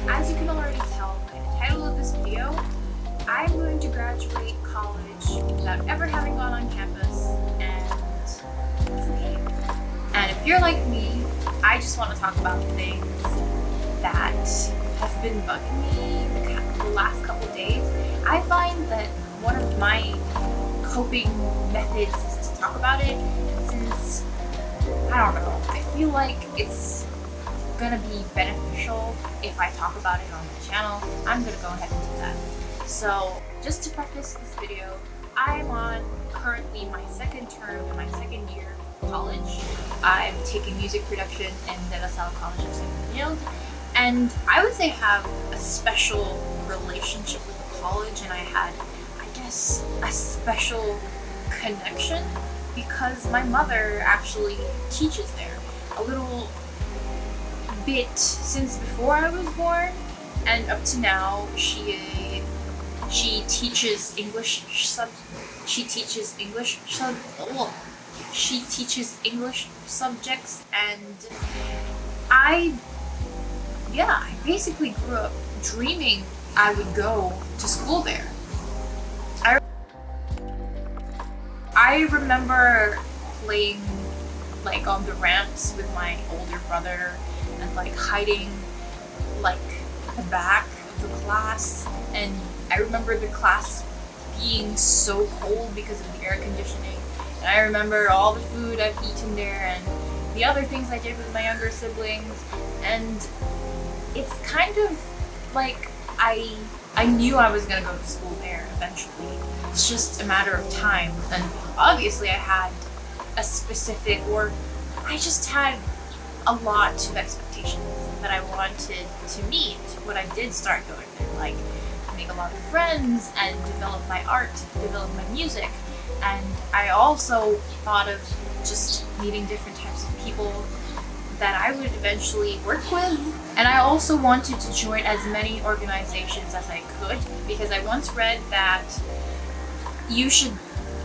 As you can already tell by the title of this video, I'm going to graduate college without ever having gone on campus, and it's okay. And if you're like me, I just want to talk about things that have been bugging me the last couple days. I find that one of my coping methods is to talk about it, and since, I don't know, I feel like it's gonna be beneficial if I talk about it on my channel, I'm gonna go ahead and do that. So, just to preface this video, I'm on currently my second term in my second year of college. I'm taking music production in De La Salle College of San Bernardino, and I would say I have a special relationship with the college, and I had, I guess, a special connection because my mother actually teaches there a little bit since before I was born, and up to now she teaches English subjects, and I basically grew up dreaming I would go to school there. I remember playing like on the ramps with my older brother and like hiding like at the back of the class, and I remember the class being so cold because of the air conditioning, and I remember all the food I've eaten there and the other things I did with my younger siblings, and it's kind of like I knew I was gonna go to school there eventually. It's just a matter of time, and obviously I had a specific, or I just had a lot of expectations that I wanted to meet when I did start going there, like make a lot of friends and develop my art, develop my music. And I also thought of just meeting different types of people that I would eventually work with. And I also wanted to join as many organizations as I could, because I once read that you should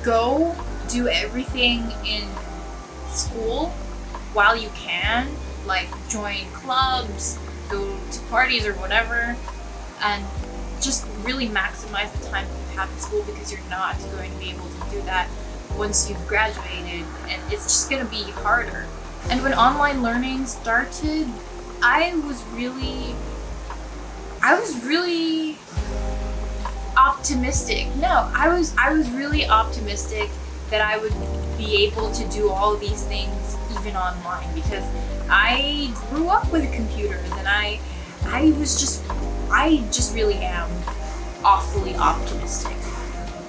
go do everything in school while you can, like join clubs, go to parties or whatever, and just really maximize the time that you have in school, because you're not going to be able to do that once you've graduated, and it's just going to be harder. And when online learning started, I was really optimistic. I was really optimistic that I would be able to do all these things even online, because I grew up with computers, and I just really am awfully optimistic.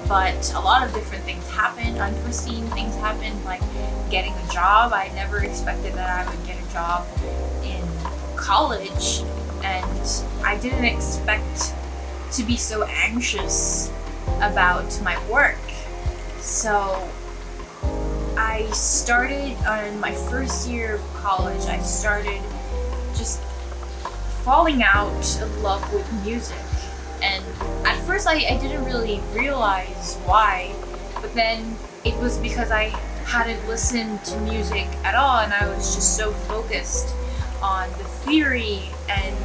But a lot of different things happened, unforeseen things happened, like getting a job. I never expected that I would get a job in college, and I didn't expect to be so anxious about my work. So I started on my first year of college, I started just falling out of love with music. And at first I didn't really realize why, but then it was because I hadn't listened to music at all, and I was just so focused on the theory and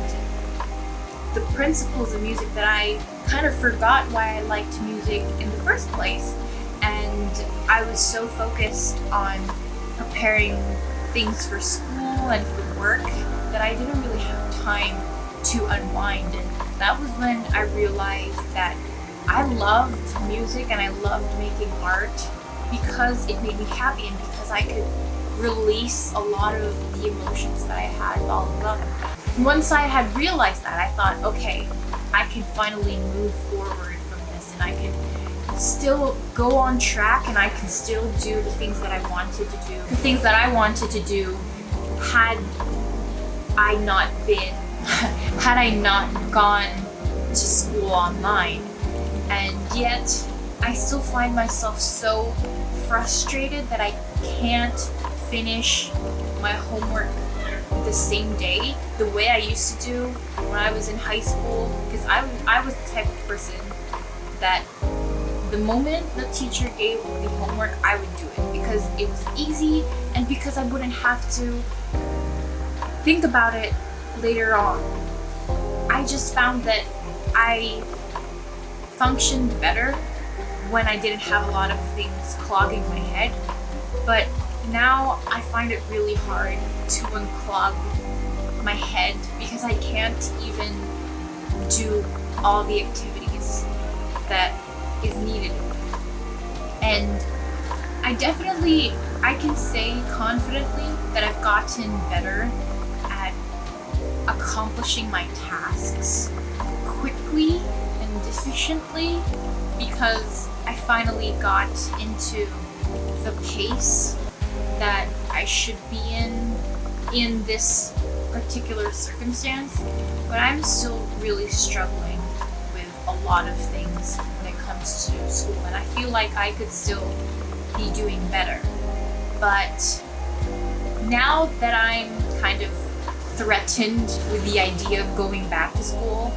the principles of music that I kind of forgot why I liked music in the first place. And I was so focused on preparing things for school and for work that I didn't really have time to unwind. And that was when I realized that I loved music and I loved making art because it made me happy, and because I could release a lot of the emotions that I had all along. Once I had realized that, I thought, okay, I can finally move forward from this, and I can still go on track, and I can still do the things that I wanted to do. The things that I wanted to do had I not gone to school online. And yet I still find myself so frustrated that I can't finish my homework the same day the way I used to do when I was in high school, because I was the type of person that the moment the teacher gave the homework, I would do it because it was easy and because I wouldn't have to think about it later on. I just found that I functioned better when I didn't have a lot of things clogging my head. But now I find it really hard to unclog my head because I can't even do all the activities that is needed. And I can say confidently that I've gotten better at accomplishing my tasks quickly and efficiently because I finally got into the pace that I should be in this particular circumstance. But I'm still really struggling with a lot of things when it comes to school, and I feel like I could still be doing better. But now that I'm kind of threatened with the idea of going back to school,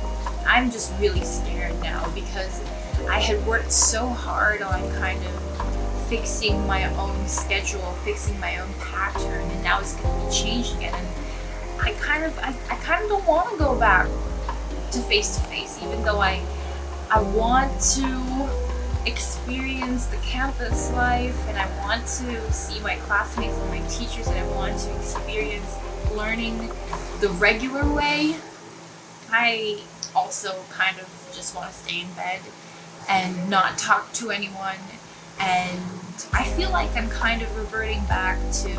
I'm just really scared now because I had worked so hard on kind of fixing my own schedule, fixing my own pattern, and now it's going to be changed again. And I kind of don't want to go back to face, even though I want to experience the campus life, and I want to see my classmates and my teachers, and I want to experience learning the regular way. I also kind of just want to stay in bed and not talk to anyone, and I feel like I'm kind of reverting back to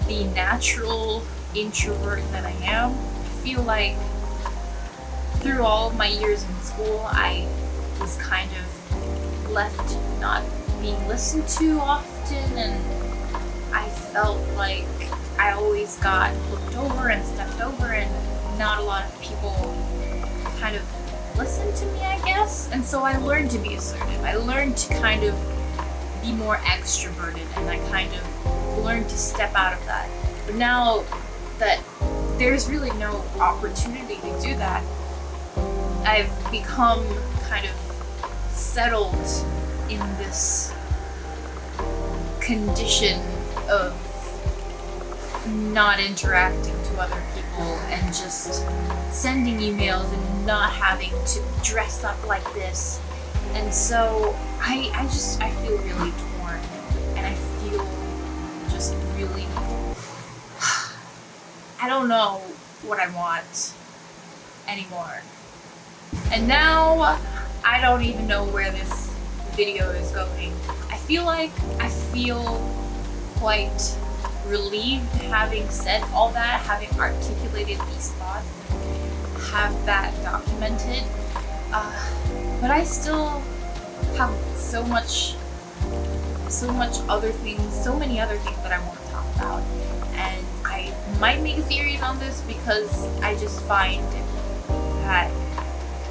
the natural introvert that I am. I feel like through all of my years in school, I was kind of left not being listened to often, and I felt like I always got looked over and stepped over, and not a lot of people kind of listened to me, I guess. And so I learned to be assertive. I learned to kind of be more extroverted, and I kind of learned to step out of that. But now that there's really no opportunity to do that, I've become kind of settled in this condition of not interacting to other people and just sending emails and not having to dress up like this. And so I feel really torn, and I feel just really, I don't know what I want anymore. And now I don't even know where this video is going. I feel quite relieved having said all that, having articulated these thoughts, and have that documented. But I still have so many other things that I want to talk about. And I might make series on this because I just find that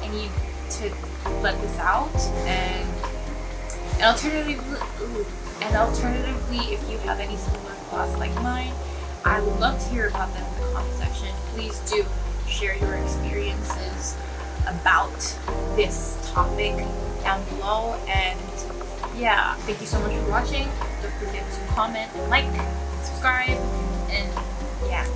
I need to let this out. And alternatively, if you have any similar thoughts like mine, I would love to hear about them in the comment section. Please do share your experiences about this topic down below. And yeah, thank you so much for watching. Don't forget to comment, like, subscribe, and yeah.